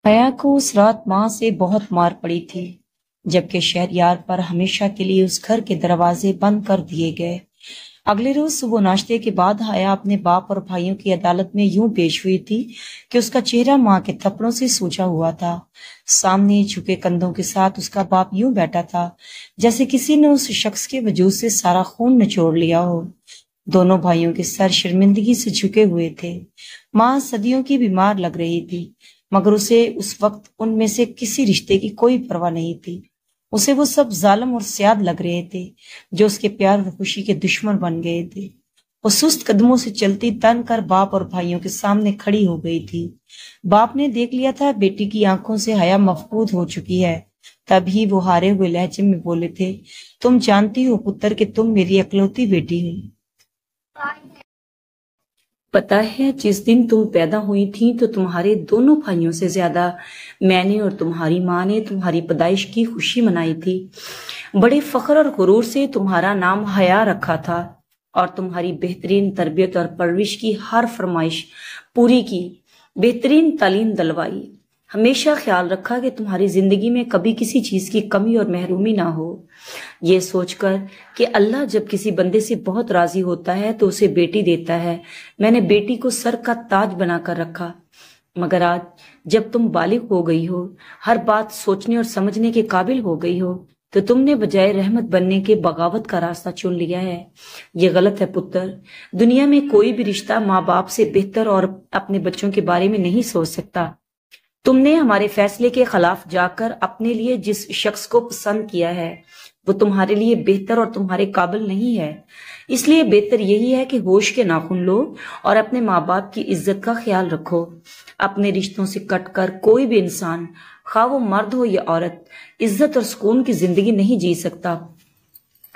حیا کو اس رات ماں سے بہت مار پڑی تھی، جبکہ شہریار پر ہمیشہ کے لیے اس گھر کے دروازے بند کر دیے گئے۔ اگلے روز صبح ناشتے کے بعد حیا اپنے باپ اور بھائیوں کی عدالت میں یوں پیش ہوئی تھی کہ اس کا چہرہ ماں کے تھپڑوں سے سوجا ہوا تھا۔ سامنے جھکے کندھوں کے ساتھ اس کا باپ یوں بیٹھا تھا جیسے کسی نے اس شخص کے وجود سے سارا خون نچوڑ لیا ہو۔ دونوں بھائیوں کے سر شرمندگی سے جھکے ہوئے تھے۔ ماں صدیوں کی بیمار لگ رہی تھی، مگر اسے اس وقت ان میں سے کسی رشتے کی کوئی پرواہ نہیں تھی۔ اسے وہ سب ظالم اور سیاد لگ رہے تھے جو اس کے پیار اور خوشی کے دشمن بن گئے تھے۔ وہ سست قدموں سے چلتی تن کر باپ اور بھائیوں کے سامنے کھڑی ہو گئی تھی۔ باپ نے دیکھ لیا تھا بیٹی کی آنکھوں سے حیا مفقود ہو چکی ہے، تبھی وہ ہارے ہوئے لہجے میں بولے تھے، تم جانتی ہو پتر کہ تم میری اکلوتی بیٹی ہو۔ پتہ ہے جس دن تم پیدا ہوئی تھی تو تمہارے دونوں بھائیوں سے زیادہ میں نے اور تمہاری ماں نے تمہاری پیدائش کی خوشی منائی تھی۔ بڑے فخر اور غرور سے تمہارا نام حیا رکھا تھا اور تمہاری بہترین تربیت اور پرورش کی ہر فرمائش پوری کی، بہترین تعلیم دلوائی۔ ہمیشہ خیال رکھا کہ تمہاری زندگی میں کبھی کسی چیز کی کمی اور محرومی نہ ہو۔ یہ سوچ کر کہ اللہ جب کسی بندے سے بہت راضی ہوتا ہے تو اسے بیٹی دیتا ہے، میں نے بیٹی کو سر کا تاج بنا کر رکھا۔ مگر آج جب تم بالغ ہو گئی ہو، ہر بات سوچنے اور سمجھنے کے قابل ہو گئی ہو، تو تم نے بجائے رحمت بننے کے بغاوت کا راستہ چن لیا ہے۔ یہ غلط ہے پتر۔ دنیا میں کوئی بھی رشتہ ماں باپ سے بہتر اور اپنے بچوں کے بارے میں نہیں سوچ سکتا۔ تم نے ہمارے فیصلے کے خلاف جا کر اپنے لیے جس شخص کو پسند کیا ہے وہ تمہارے لیے بہتر اور تمہارے قابل نہیں ہے۔ اس لیے بہتر یہی ہے کہ ہوش کے ناخن لو اور اپنے ماں باپ کی عزت کا خیال رکھو۔ اپنے رشتوں سے کٹ کر کوئی بھی انسان، خواہ وہ مرد ہو یا عورت، عزت اور سکون کی زندگی نہیں جی سکتا۔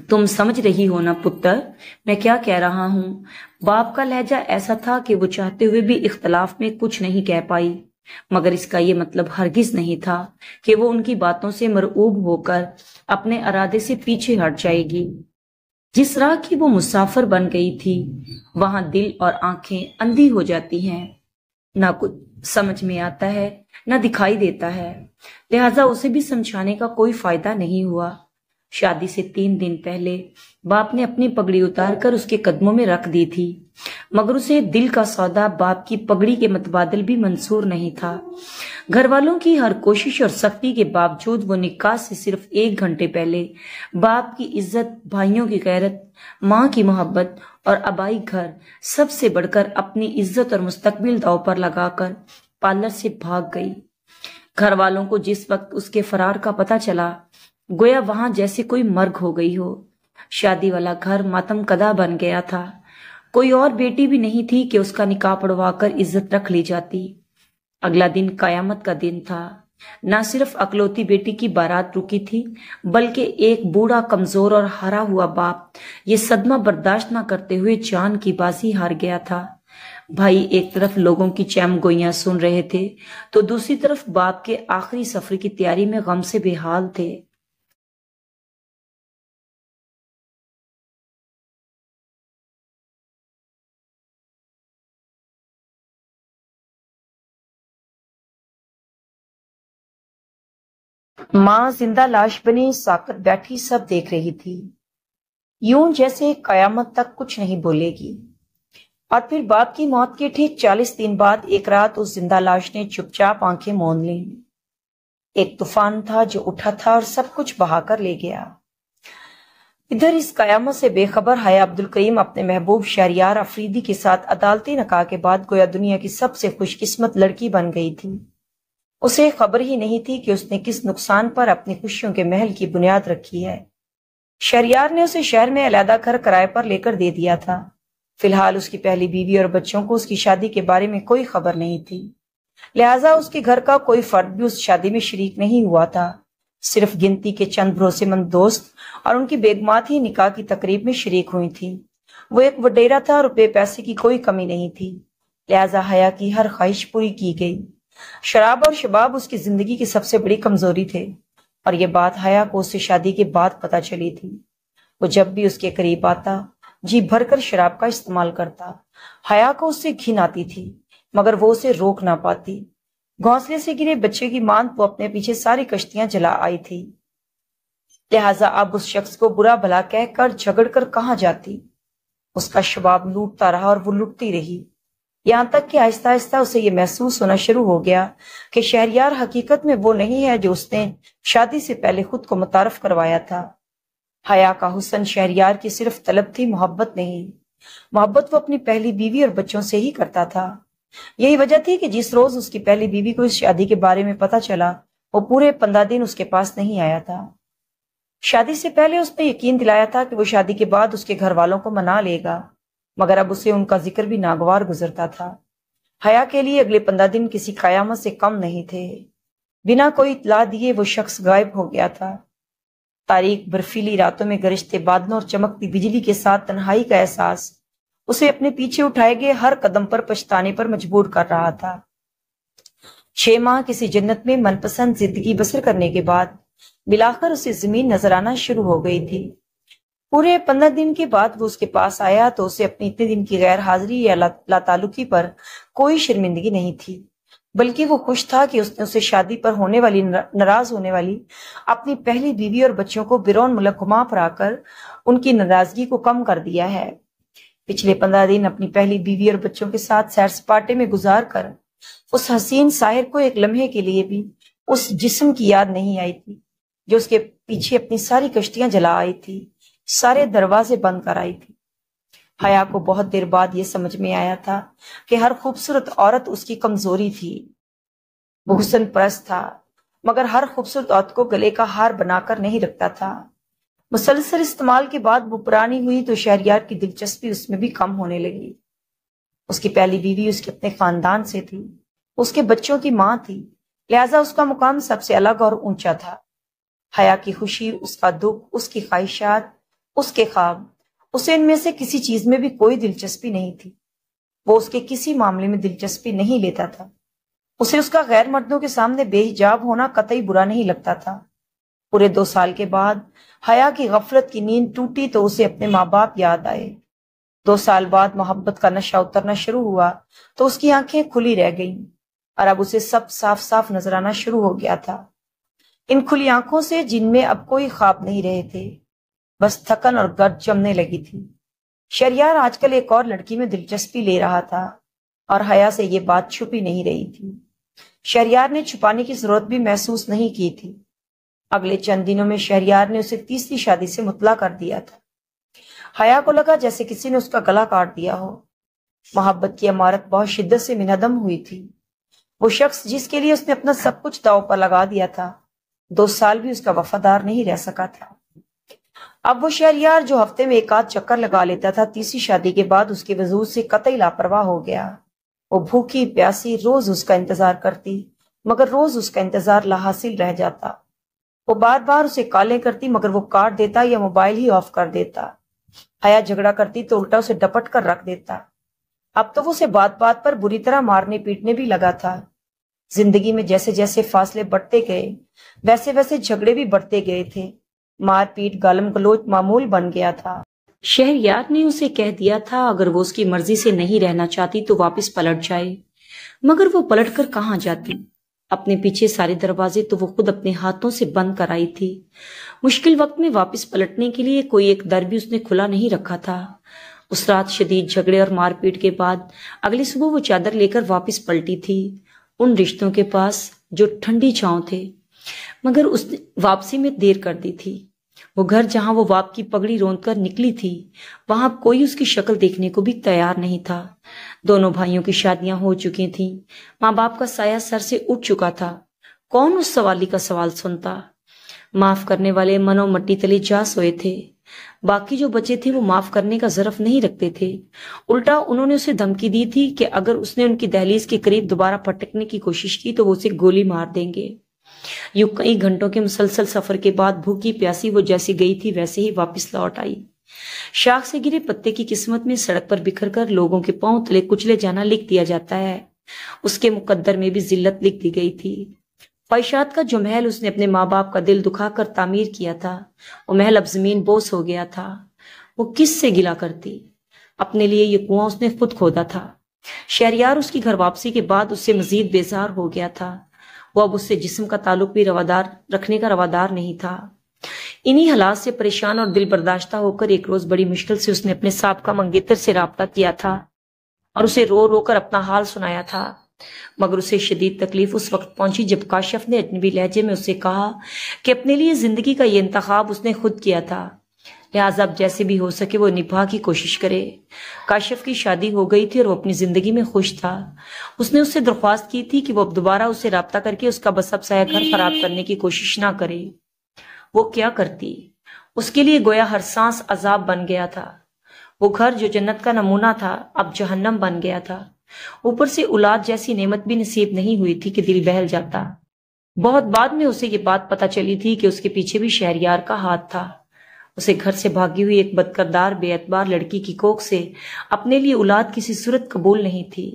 تم سمجھ رہی ہو نا پتر میں کیا کہہ رہا ہوں؟ باپ کا لہجہ ایسا تھا کہ وہ چاہتے ہوئے بھی اختلاف میں کچھ نہیں کہہ پائی، مگر اس کا یہ مطلب ہرگز نہیں تھا کہ وہ ان کی باتوں سے مرعوب ہو کر اپنے ارادے سے پیچھے ہٹ جائے گی۔ جس راہ کی وہ مسافر بن گئی تھی وہاں دل اور آنکھیں اندھی ہو جاتی ہیں، نہ کچھ سمجھ میں آتا ہے نہ دکھائی دیتا ہے، لہذا اسے بھی سمجھانے کا کوئی فائدہ نہیں ہوا۔ شادی سے 3 دن پہلے باپ نے اپنی پگڑی اتار کر اس کے قدموں میں رکھ دی تھی، مگر اسے دل کا سودا باپ کی پگڑی کے متبادل بھی منظور نہیں تھا۔ گھر والوں کی ہر کوشش اور سختی کے باوجود وہ نکاح سے صرف 1 گھنٹے پہلے باپ کی عزت، بھائیوں کی غیرت، ماں کی محبت اور آبائی گھر، سب سے بڑھ کر اپنی عزت اور مستقبل داؤ پر لگا کر پارلر سے بھاگ گئی۔ گھر والوں کو جس وقت اس کے فرار کا پتہ چلا، گویا وہاں جیسے کوئی مرگ ہو گئی ہو۔ شادی والا گھر ماتم کدا بن گیا تھا۔ کوئی اور بیٹی بھی نہیں تھی کہ اس کا نکاح پڑوا کر عزت رکھ لی جاتی۔ اگلا دن قیامت کا دن تھا۔ نہ صرف اکلوتی بیٹی کی بارات رکی تھی، بلکہ ایک بوڑھا، کمزور اور ہرا ہوا باپ یہ صدمہ برداشت نہ کرتے ہوئے جان کی بازی ہار گیا تھا۔ بھائی ایک طرف لوگوں کی چیم گوئیاں سن رہے تھے تو دوسری طرف باپ کے آخری سفر کی تیاری میں غم سے بے حال تھے۔ ماں زندہ لاش بنی ساکت بیٹھی سب دیکھ رہی تھی، یوں جیسے قیامت تک کچھ نہیں بولے گی۔ اور پھر باپ کی موت کے ٹھیک 40 دن بعد ایک رات اس زندہ لاش نے چپ چاپ آنکھیں موند لیں۔ ایک طوفان تھا جو اٹھا تھا اور سب کچھ بہا کر لے گیا۔ ادھر اس قیامت سے بے خبر حیا عبدالکریم اپنے محبوب شہریار افریدی کے ساتھ عدالتی نکاح کے بعد گویا دنیا کی سب سے خوش قسمت لڑکی بن گئی تھی۔ اسے خبر ہی نہیں تھی کہ اس نے کس نقصان پر اپنی خوشیوں کے محل کی بنیاد رکھی ہے۔ شہریار نے اسے شہر میں علیحدہ گھر کرائے پر لے کر دے دیا تھا۔ فی الحال اس کی پہلی بیوی اور بچوں کو اس کی شادی کے بارے میں کوئی خبر نہیں تھی، لہٰذا اس کے گھر کا کوئی فرد بھی اس شادی میں شریک نہیں ہوا تھا۔ صرف گنتی کے چند بھروسے مند دوست اور ان کی بیگمات ہی نکاح کی تقریب میں شریک ہوئی تھیں۔ وہ ایک وڈیرا تھا، روپے پیسے کی کوئی کمی نہیں تھی، لہٰذا حیا کی ہر خواہش پوری کی گئی۔ شراب اور شباب اس کی زندگی کی سب سے بڑی کمزوری تھے، اور یہ بات حیا کو اس سے شادی کے بعد پتہ چلی تھی۔ وہ جب بھی اس کے قریب آتا جی بھر کر شراب کا استعمال کرتا۔ حیا کو اس سے گھن آتی تھی، مگر وہ اسے روک نہ پاتی۔ گھونسلے سے گرے بچے کی ماں وہ اپنے پیچھے ساری کشتیاں جلا آئی تھی، لہٰذا اب اس شخص کو برا بھلا کہہ کر جھگڑ کر کہاں جاتی۔ اس کا شباب لوٹتا رہا اور وہ لوٹتی رہی، یہاں تک کہ آہستہ آہستہ اسے یہ محسوس ہونا شروع ہو گیا کہ شہریار حقیقت میں وہ نہیں ہے جو اس نے شادی سے پہلے خود کو متعارف کروایا تھا۔ حیا کا حسن شہریار کی صرف طلب تھی، محبت نہیں۔ محبت وہ اپنی پہلی بیوی اور بچوں سے ہی کرتا تھا۔ یہی وجہ تھی کہ جس روز اس کی پہلی بیوی کو اس شادی کے بارے میں پتہ چلا، وہ پورے 15 دن اس کے پاس نہیں آیا تھا۔ شادی سے پہلے اس نے یقین دلایا تھا کہ وہ شادی کے بعد اس کے گھر والوں کو منا لے گا، مگر اب اسے ان کا ذکر بھی ناگوار گزرتا تھا۔ حیا کے لیے اگلے 15 دن کسی قیامت سے کم نہیں تھے۔ بنا کوئی اطلاع دیے وہ شخص غائب ہو گیا تھا۔ تاریک برفیلی راتوں میں گرجتے بادلوں اور چمکتی بجلی کے ساتھ تنہائی کا احساس اسے اپنے پیچھے اٹھائے گئے ہر قدم پر پچھتانے پر مجبور کر رہا تھا۔ 6 ماہ کسی جنت میں من پسند زندگی بسر کرنے کے بعد بلاخر اسے زمین نظر آنا شروع ہو گئی تھی۔ پورے 15 دن کے بعد وہ اس کے پاس آیا تو اسے اپنی اتنے دن کی غیر حاضری یا لاتعلقی پر کوئی شرمندگی نہیں تھی، بلکہ وہ خوش تھا کہ اس نے اسے شادی پر ناراض ہونے والی اپنی پہلی بیوی اور بچوں کو بیرون ملک گھما پھرا کر ان کی ناراضگی کو کم کر دیا ہے۔ پچھلے 15 دن اپنی پہلی بیوی اور بچوں کے ساتھ سیر سپاٹے میں گزار کر اس حسین ساحر کو ایک لمحے کے لیے بھی اس جسم کی یاد نہیں آئی تھی جو اس کے پیچھے اپنی ساری کشتیاں جلا آئی تھی، سارے دروازے بند کر آئی تھی۔ حیا کو بہت دیر بعد یہ سمجھ میں آیا تھا کہ ہر خوبصورت عورت اس کی کمزوری تھی۔ وہ حسن پرست تھا، مگر ہر خوبصورت عورت کو گلے کا ہار بنا کر نہیں رکھتا تھا۔ مسلسل استعمال کے بعد وہ پرانی ہوئی تو شہریار کی دلچسپی اس میں بھی کم ہونے لگی۔ اس کی پہلی بیوی اس کے اپنے خاندان سے تھی، اس کے بچوں کی ماں تھی، لہذا اس کا مقام سب سے الگ اور اونچا تھا۔ حیا کی خوشی، اس کا دکھ، اس کی خواہشات، اس کے خواب، اسے ان میں سے کسی چیز میں بھی کوئی دلچسپی نہیں تھی۔ وہ اس کے کسی معاملے میں دلچسپی نہیں لیتا تھا۔ اسے اس کا غیر مردوں کے سامنے بے حجاب ہونا قطعی برا نہیں لگتا تھا۔ پورے 2 سال کے بعد حیا کی غفلت کی نیند ٹوٹی تو اسے اپنے ماں باپ یاد آئے۔ 2 سال بعد محبت کا نشہ اترنا شروع ہوا تو اس کی آنکھیں کھلی رہ گئیں اور اب اسے سب صاف صاف نظر آنا شروع ہو گیا تھا۔ ان کھلی آنکھوں سے جن میں اب کوئی خواب نہیں رہے تھے، بس تھکن اور گرد جمنے لگی تھی۔ شہریار آج کل ایک اور لڑکی میں دلچسپی لے رہا تھا اور حیا سے یہ بات چھپی نہیں رہی تھی۔ شہریار نے چھپانے کی ضرورت بھی محسوس نہیں کی تھی۔ اگلے چند دنوں میں شہریار نے اسے تیسری شادی سے مطلع کر دیا تھا۔ حیا کو لگا جیسے کسی نے اس کا گلا کاٹ دیا ہو۔ محبت کی عمارت بہت شدت سے منہدم ہوئی تھی۔ وہ شخص جس کے لیے اس نے اپنا سب کچھ داؤ پر لگا دیا تھا، 2 سال بھی اس کا وفادار نہیں رہ سکا تھا۔ اب وہ شہریار جو ہفتے میں 1 آدھ چکر لگا لیتا تھا، تیسری شادی کے بعد اس کے وجود سے قطعی لاپرواہ ہو گیا۔ وہ بھوکی پیاسی روز اس کا انتظار کرتی، مگر روز اس کا انتظار لا حاصل رہ جاتا۔ وہ بار بار اسے کالیں کرتی، مگر وہ کاٹ دیتا یا موبائل ہی آف کر دیتا۔ حیا جھگڑا کرتی تو الٹا اسے ڈپٹ کر رکھ دیتا۔ اب تو وہ اسے بات بات پر بری طرح مارنے پیٹنے بھی لگا تھا۔ زندگی میں جیسے جیسے فاصلے بڑھتے گئے ویسے ویسے جھگڑے بھی بڑھتے گئے تھے۔ مار پیٹ گالم گلوچ معمول بن گیا تھا۔ شہریار نے اسے کہہ دیا تھا اگر وہ اس کی مرضی سے نہیں رہنا چاہتی تو واپس پلٹ جائے، مگر وہ پلٹ کر کہاں جاتی؟ اپنے پیچھے سارے دروازے تو وہ خود اپنے ہاتھوں سے بند کرائی تھی۔ مشکل وقت میں واپس پلٹنے کے لیے کوئی ایک در بھی اس نے کھلا نہیں رکھا تھا۔ اس رات شدید جھگڑے اور مار پیٹ کے بعد اگلی صبح وہ چادر لے کر واپس پلٹی تھی ان رشتوں کے پاس جو ٹھنڈی چھاؤں تھے، مگر اس نے واپسی میں دیر کر دی تھی۔ وہ گھر جہاں وہ باپ کی پگڑی روند کر نکلی تھی، وہاں کوئی اس کی شکل دیکھنے کو بھی تیار نہیں تھا۔ دونوں بھائیوں کی شادیاں ہو چکی تھیں، ماں باپ کا سایہ سر سے اٹھ چکا تھا۔ کون اس سوالی کا سوال سنتا؟ معاف کرنے والے منو مٹی تلے جا سوئے تھے۔ باقی جو بچے تھے وہ معاف کرنے کا ظرف نہیں رکھتے تھے، الٹا انہوں نے اسے دھمکی دی تھی کہ اگر اس نے ان کی دہلیز کے قریب دوبارہ پھٹکنے کی کوشش کی تو وہ اسے گولی مار دیں گے۔ یوں کئی گھنٹوں کے مسلسل سفر کے بعد بھوکی پیاسی وہ جیسی گئی تھی ویسے ہی واپس لوٹ آئی۔ شاخ سے گرے پتے کی قسمت میں سڑک پر بکھر کر لوگوں کے پاؤں تلے کچلے جانا لکھ دیا جاتا ہے، اس کے مقدر میں بھی ذلت لکھ دی گئی تھی۔ خواہشات کا جو محل اس نے اپنے ماں باپ کا دل دکھا کر تعمیر کیا تھا، وہ محل اب زمین بوس ہو گیا تھا۔ وہ کس سے گلا کرتی؟ اپنے لیے یہ کنواں اس نے خود کھودا تھا، شہریار اس کی گھر واپسی کے بعد اس سے مزید بیزار ہو گیا تھا۔ وہ اب اس سے جسم کا تعلق بھی رکھنے کا روادار نہیں تھا۔ انہی حالات سے پریشان اور دل برداشتہ ہو کر ایک روز بڑی مشکل سے اس نے اپنے سابقہ منگیتر سے رابطہ کیا تھا اور اسے رو رو کر اپنا حال سنایا تھا، مگر اسے شدید تکلیف اس وقت پہنچی جب کاشف نے اجنبی لہجے میں اسے کہا کہ اپنے لیے زندگی کا یہ انتخاب اس نے خود کیا تھا، لہٰذا اب جیسے بھی ہو سکے وہ نبھا کی کوشش کرے۔ کاشف کی شادی ہو گئی تھی اور وہ اپنی زندگی میں خوش تھا۔ اس نے اس سے درخواست کی تھی کہ وہ اب دوبارہ اس سے رابطہ کر کے اس کا بس اب سایہ گھر خراب کرنے کی کوشش نہ کرے۔ وہ کیا کرتی؟ اس کے لیے گویا ہر سانس عذاب بن گیا تھا۔ وہ گھر جو جنت کا نمونہ تھا اب جہنم بن گیا تھا۔ اوپر سے اولاد جیسی نعمت بھی نصیب نہیں ہوئی تھی کہ دل بہل جاتا۔ بہت بعد میں اسے یہ بات پتہ چلی تھی کہ اس کے پیچھے بھی شہریار کا ہاتھ تھا۔ اسے گھر سے بھاگی ہوئی ایک بدکردار بے اعتبار لڑکی کی کوکھ سے اپنے لیے اولاد کسی صورت قبول نہیں تھی۔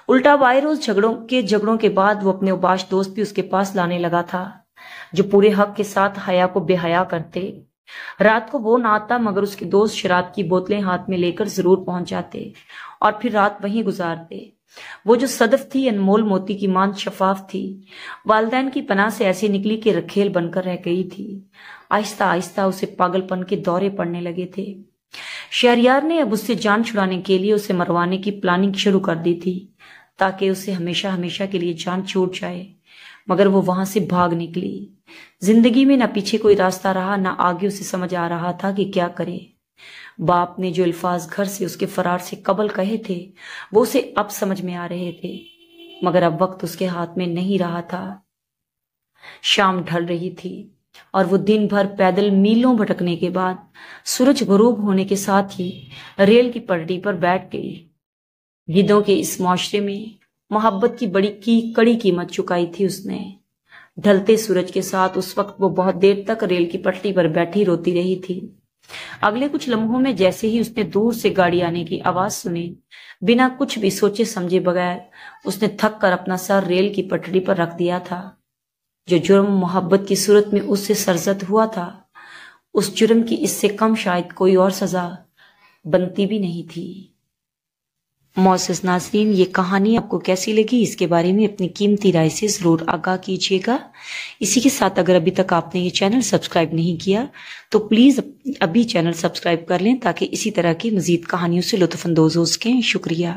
الٹا آئے روز جھگڑوں کے بعد وہ اپنے اوباش دوست بھی اس کے پاس لانے لگا تھا جو پورے حق کے ساتھ حیا کو بے حیا کرتے۔ رات کو وہ نہ آتا مگر اس کے دوست شراب کی بوتلیں ہاتھ میں لے کر ضرور پہنچ جاتے اور پھر رات وہیں گزارتے۔ وہ جو صدف تھی انمول موتی کی مانند شفاف تھی، والدین کی پناہ سے ایسی نکلی کہ رکھیل بن کر رہ گئی تھی۔ آہستہ آہستہ اسے پاگل پن کے دورے پڑنے لگے تھے۔ شہریار نے اب اس سے جان چھڑانے کے لیے اسے مروانے کی پلاننگ شروع کر دی تھی تاکہ اسے ہمیشہ ہمیشہ کے لیے جان چھوٹ جائے، مگر وہ وہاں سے بھاگ نکلی۔ زندگی میں نہ پیچھے کوئی راستہ رہا نہ آگے اسے سمجھ آ رہا تھا کہ کیا کرے۔ باپ نے جو الفاظ گھر سے اس کے فرار سے قبل کہے تھے وہ اسے اب سمجھ میں آ رہے تھے، مگر اب وقت اس کے ہاتھ میں نہیں رہا تھا۔ شام ڈھل رہی تھی اور وہ دن بھر پیدل میلوں بھٹکنے کے بعد سورج غروب ہونے کے ساتھ ہی ریل کی پٹری پر بیٹھ گئی۔ گدھوں کے اس معاشرے میں محبت کی بڑی کڑی قیمت چکائی تھی اس نے۔ ڈھلتے سورج کے ساتھ اس وقت وہ بہت دیر تک ریل کی پٹری پر بیٹھی روتی رہی تھی۔ اگلے کچھ لمحوں میں جیسے ہی اس نے دور سے گاڑی آنے کی آواز سنی، بنا کچھ بھی سوچے سمجھے بغیر اس نے تھک کر اپنا سر ریل کی پٹری پر رکھ دیا تھا۔ جو جرم محبت کی صورت میں اس سے سرزد ہوا تھا، اس جرم کی اس سے کم شاید کوئی اور سزا بنتی بھی نہیں تھی۔ معزز ناظرین، یہ کہانی آپ کو کیسی لگی اس کے بارے میں اپنی قیمتی رائے سے ضرور آگاہ کیجیے گا۔ اسی کے ساتھ اگر ابھی تک آپ نے یہ چینل سبسکرائب نہیں کیا تو پلیز ابھی چینل سبسکرائب کر لیں تاکہ اسی طرح کی مزید کہانیوں سے لطف اندوز ہو سکیں۔ شکریہ۔